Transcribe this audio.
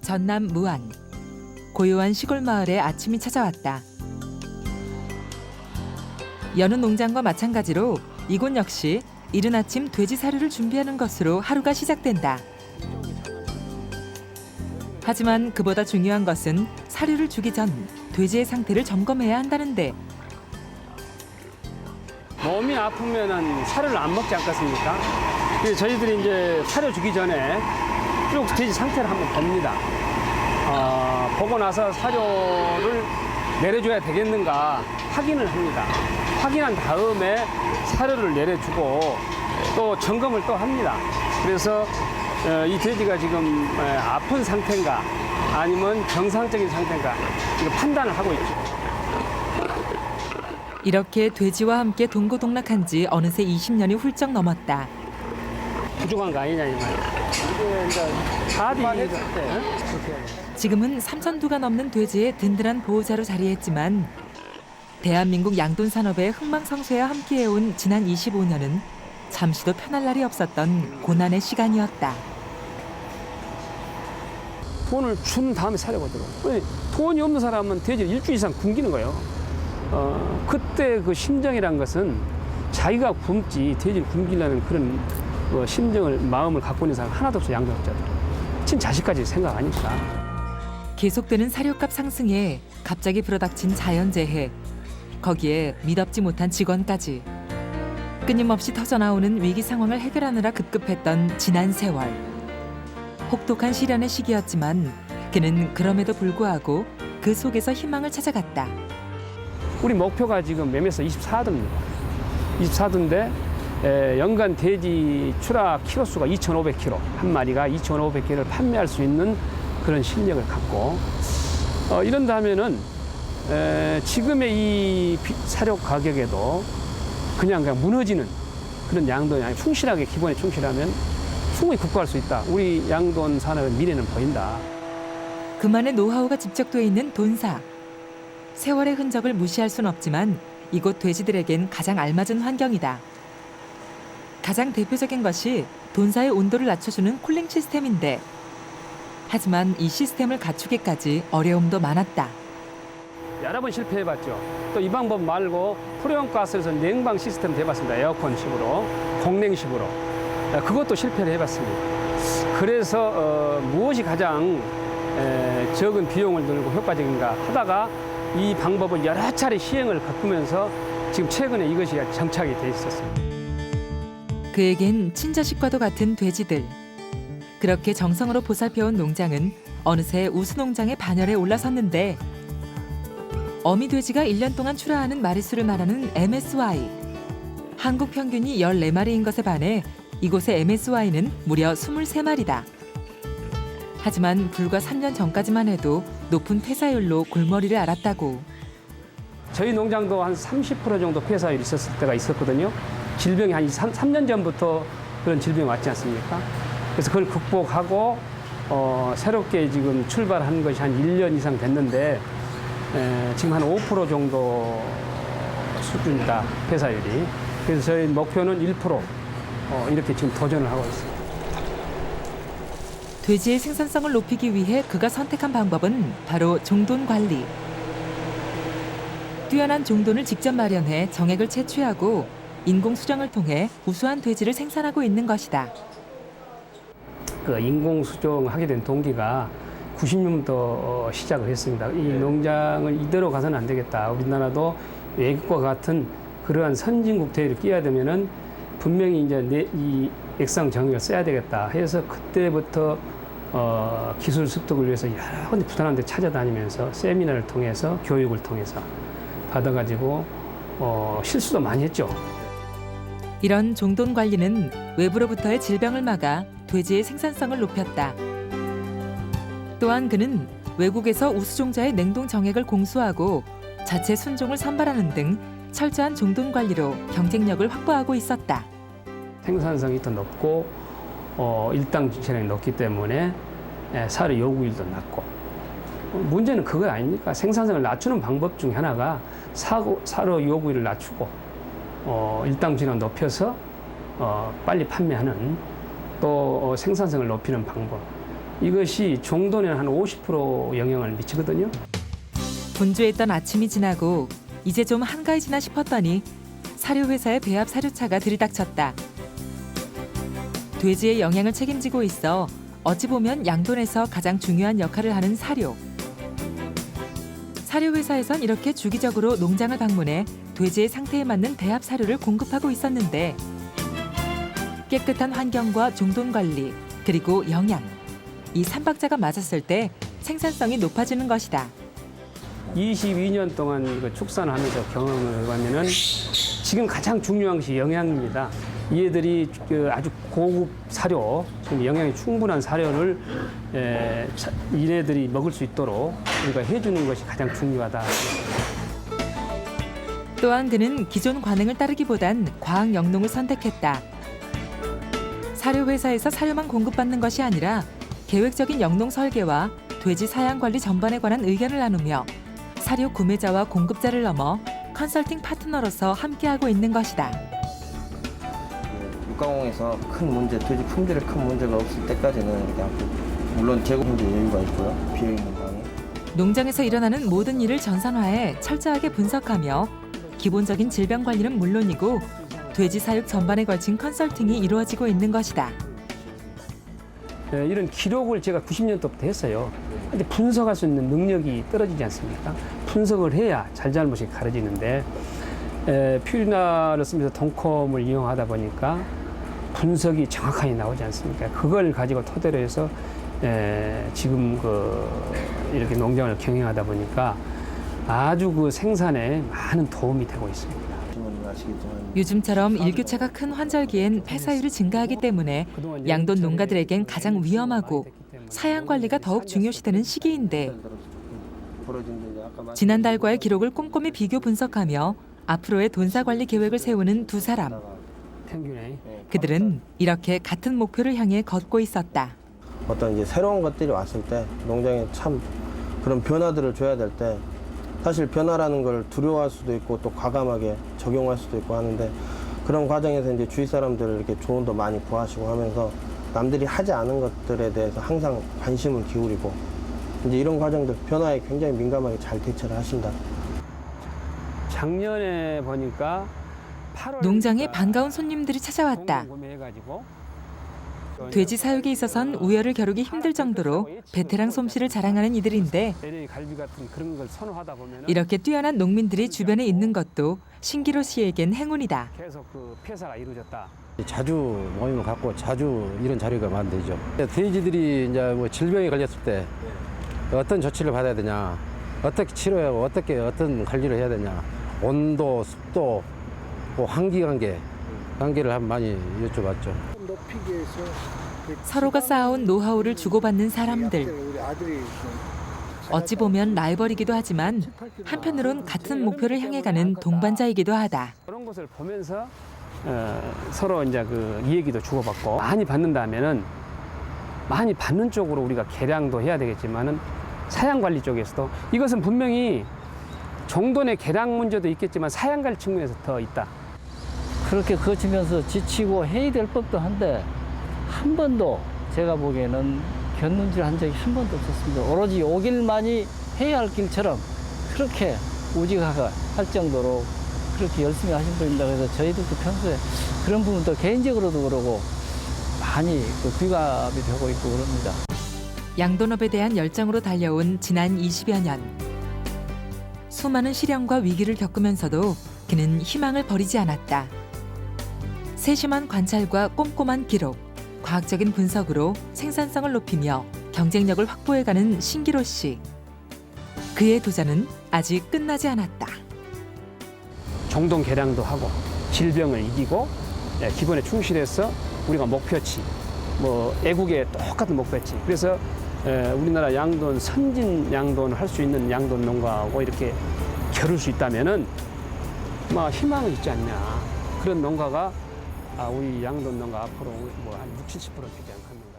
전남 무안. 고요한 시골 마을에 아침이 찾아왔다. 여느 농장과 마찬가지로 이곳 역시 이른 아침 돼지 사료를 준비하는 것으로 하루가 시작된다. 하지만 그보다 중요한 것은 사료를 주기 전 돼지의 상태를 점검해야 한다는데. 몸이 아프면은 사료를 안 먹지 않겠습니까? 그래서 저희들이 이제 사료 주기 전에 쭉 돼지 상태를 한번 봅니다. 보고 나서 사료를 내려줘야 되겠는가 확인을 합니다. 확인한 다음에 사료를 내려주고 또 점검을 또 합니다. 그래서 이 돼지가 지금 아픈 상태인가 아니면 정상적인 상태인가 이거 판단을 하고 있죠. 이렇게 돼지와 함께 동고동락한 지 어느새 20년이 훌쩍 넘었다. 부족한 거 아니냐 이 말이에요. 이게 이제 답이 했을 때 지금은 3,000두가 넘는 돼지의 든든한 보호자로 자리했지만 대한민국 양돈 산업의 흥망성쇠와 함께해온 지난 25년은 잠시도 편할 날이 없었던 고난의 시간이었다. 돈을 준 다음에 사려거든요. 돈이 없는 사람은 돼지를 일주일 이상 굶기는 거예요. 그때 그 심정이란 것은 자기가 굶지 돼지를 굶기려는 그런 심정을 마음을 갖고 있는 사람 하나도 없어. 양도업자들 친자식까지 생각하니까. 계속되는 사료값 상승에 갑자기 불어닥친 자연재해, 거기에 미덥지 못한 직원까지 끊임없이 터져나오는 위기 상황을 해결하느라 급급했던 지난 세월. 혹독한 시련의 시기였지만 그는 그럼에도 불구하고 그 속에서 희망을 찾아갔다. 우리 목표가 지금 매매서 24도입니다. 24도인데 연간 돼지 출하 키로수가 2,500kg, 한 마리가 2,500kg를 판매할 수 있는 그런 실력을 갖고 이런다면은 지금의 이 사료 가격에도 그냥 무너지는 그런 양돈이 아니라 충실하게 기본에 충실하면 충분히 극복할 수 있다. 우리 양돈 산업의 미래는 보인다. 그만의 노하우가 집적돼 있는 돈사. 세월의 흔적을 무시할 순 없지만 이곳 돼지들에겐 가장 알맞은 환경이다. 가장 대표적인 것이 돈사의 온도를 낮춰주는 쿨링 시스템인데, 하지만 이 시스템을 갖추기까지 어려움도 많았다. 여러 번 실패해봤죠. 또 이 방법 말고 프레온가스에서 냉방 시스템 해봤습니다. 에어컨식으로, 공냉식으로. 그것도 실패를 해봤습니다. 그래서 무엇이 가장 적은 비용을 들고 효과적인가 하다가 이 방법을 여러 차례 시행을 겪으면서 지금 최근에 이것이 정착이 돼 있었습니다. 그에겐 친자식과도 같은 돼지들. 그렇게 정성으로 보살펴온 농장은 어느새 우수농장의 반열에 올라섰는데, 어미 돼지가 1년 동안 출하하는 마리수를 말하는 MSY. 한국 평균이 14마리인 것에 반해 이곳의 MSY는 무려 23마리다. 하지만 불과 3년 전까지만 해도 높은 폐사율로 골머리를 앓았다고. 저희 농장도 한 30% 정도 폐사율이 있었을 때가 있었거든요. 질병이 한 3년 전부터 그런 질병이 왔지 않습니까? 그래서 그걸 극복하고 새롭게 지금 출발한 것이 한 1년 이상 됐는데 지금 한 5% 정도 수준이다, 폐사율이. 그래서 저희 목표는 1% 이렇게 지금 도전을 하고 있습니다. 돼지의 생산성을 높이기 위해 그가 선택한 방법은 바로 종돈 관리. 뛰어난 종돈을 직접 마련해 정액을 채취하고 인공 수정을 통해 우수한 돼지를 생산하고 있는 것이다. 그 인공 수정하게 된 동기가 90년부터 시작을 했습니다. 이 농장을 이대로 가서는 안 되겠다. 우리나라도 외국과 같은 그러한 선진국 대회를 끼어야 되면은 분명히 이제 이 액상 정액을 써야 되겠다 해서 그때부터 기술 습득을 위해서 여러 군데 부단한 데 찾아다니면서 세미나를 통해서 교육을 통해서 받아가지고 실수도 많이 했죠. 이런 종돈 관리는 외부로부터의 질병을 막아 돼지의 생산성을 높였다. 또한 그는 외국에서 우수종자의 냉동 정액을 공수하고 자체 순종을 선발하는 등 철저한 종돈 관리로 경쟁력을 확보하고 있었다. 생산성이 더 높고 일당 체력이 높기 때문에 사료 요구율도 낮고, 문제는 그거 아닙니까? 생산성을 낮추는 방법 중 하나가 사료 요구율을 낮추고 일당 질을 높여서 빨리 판매하는 또 생산성을 높이는 방법. 이것이 종돈에 한 50% 영향을 미치거든요. 분주했던 아침이 지나고 이제 좀 한가해지나 싶었더니 사료회사의 배합 사료차가 들이닥쳤다. 돼지의 영양을 책임지고 있어 어찌 보면 양돈에서 가장 중요한 역할을 하는 사료. 사료회사에선 이렇게 주기적으로 농장을 방문해 돼지의 상태에 맞는 배합 사료를 공급하고 있었는데 깨끗한 환경과 종돈 관리 그리고 영양 이 삼박자가 맞았을 때 생산성이 높아지는 것이다. 22년 동안 이거 축산하면서 경험을 해보면은 지금 가장 중요한 것이 영양입니다. 얘들이 아주 고급 사료, 지금 영양이 충분한 사료를 얘네들이 먹을 수 있도록 우리가 해주는 것이 가장 중요하다. 또한 그는 기존 관행을 따르기보단 과학 영농을 선택했다. 사료회사에서 사료만 공급받는 것이 아니라 계획적인 영농 설계와 돼지 사양 관리 전반에 관한 의견을 나누며 사료 구매자와 공급자를 넘어 컨설팅 파트너로서 함께하고 있는 것이다. 육가공에서 큰 문제, 돼지 품질에 큰 문제가 없을 때까지는 이렇게 하고, 물론 재고 문제 여유가 있고요. 비어 있는 방에. 농장에서 일어나는 모든 일을 전산화해 철저하게 분석하며 기본적인 질병 관리는 물론이고 돼지 사육 전반에 걸친 컨설팅이 이루어지고 있는 것이다. 이런 기록을 제가 90년도부터 했어요. 근데 분석할 수 있는 능력이 떨어지지 않습니까? 분석을 해야 잘잘못이 가려지는데 퓨리나를 쓰면서 동컴을 이용하다 보니까 분석이 정확하게 나오지 않습니까? 그걸 가지고 토대로 해서 지금 이렇게 농장을 경영하다 보니까 아주 그 생산에 많은 도움이 되고 있습니다. 요즘처럼 일교차가 큰 환절기엔 폐사율이 증가하기 때문에 양돈 농가들에겐 가장 위험하고 사양 관리가 더욱 중요시되는 시기인데 지난달과의 기록을 꼼꼼히 비교 분석하며 앞으로의 돈사 관리 계획을 세우는 두 사람. 그들은 이렇게 같은 목표를 향해 걷고 있었다. 어떤 이제 새로운 것들이 왔을 때 농장에 참 그런 변화들을 줘야 될 때 사실 변화라는 걸 두려워할 수도 있고 또 과감하게 적용할 수도 있고 하는데 그런 과정에서 이제 주위 사람들을 이렇게 조언도 많이 구하시고 하면서 남들이 하지 않은 것들에 대해서 항상 관심을 기울이고 이제 이런 과정들 변화에 굉장히 민감하게 잘 대처를 하신다. 작년에 보니까 농장에 반가운 손님들이 찾아왔다. 돼지 사육에 있어선 우열을 겨루기 힘들 정도로 베테랑 솜씨를 자랑하는 이들인데 이렇게 뛰어난 농민들이 주변에 있는 것도 신기로 씨에겐 행운이다. 계속 그 폐사가 이루어졌다. 자주 모임을 갖고 자주 이런 자리가 만들죠. 돼지들이 이제 뭐 질병에 걸렸을 때 어떤 조치를 받아야 되냐, 어떻게 치료하고 어떤 관리를 해야 되냐, 온도, 습도, 뭐 환기 관계를 한번 많이 여쭤봤죠. 서로가 쌓아온 노하우를 주고받는 사람들. 어찌 보면 라이벌이기도 하지만 한편으론 같은 목표를 향해 가는 동반자이기도 하다. 그런 것을 보면서 서로 이제 이 얘기도 주고받고 많이 받는다면은 많이 받는 쪽으로 우리가 개량도 해야 되겠지만은 사양 관리 쪽에서도 이것은 분명히 종돈의 개량 문제도 있겠지만 사양 관리 측면에서 더 있다. 그렇게 거치면서 지치고 해야 될 법도 한데 한 번도 제가 보기에는 견눈질 한 적이 한 번도 없었습니다. 오로지 오길만이 해야 할 길처럼 그렇게 우직하게 할 정도로 그렇게 열심히 하신 분입니다. 그래서 저희들도 평소에 그런 부분도 개인적으로도 그러고 많이 귀감이 되고 있고 그럽니다. 양돈업에 대한 열정으로 달려온 지난 20여 년. 수많은 시련과 위기를 겪으면서도 그는 희망을 버리지 않았다. 세심한 관찰과 꼼꼼한 기록, 과학적인 분석으로 생산성을 높이며 경쟁력을 확보해가는 신기로 씨. 그의 도전은 아직 끝나지 않았다. 종돈 개량도 하고 질병을 이기고 기본에 충실해서 우리가 목표치, 애국의 똑같은 목표치. 그래서 우리나라 양돈 선진 양돈을 할 수 있는 양돈 농가하고 이렇게 겨룰 수 있다면은 희망은 있지 않냐. 그런 농가가 우리 양돈 농가 앞으로 한 60, 70% 되지 않겠는가.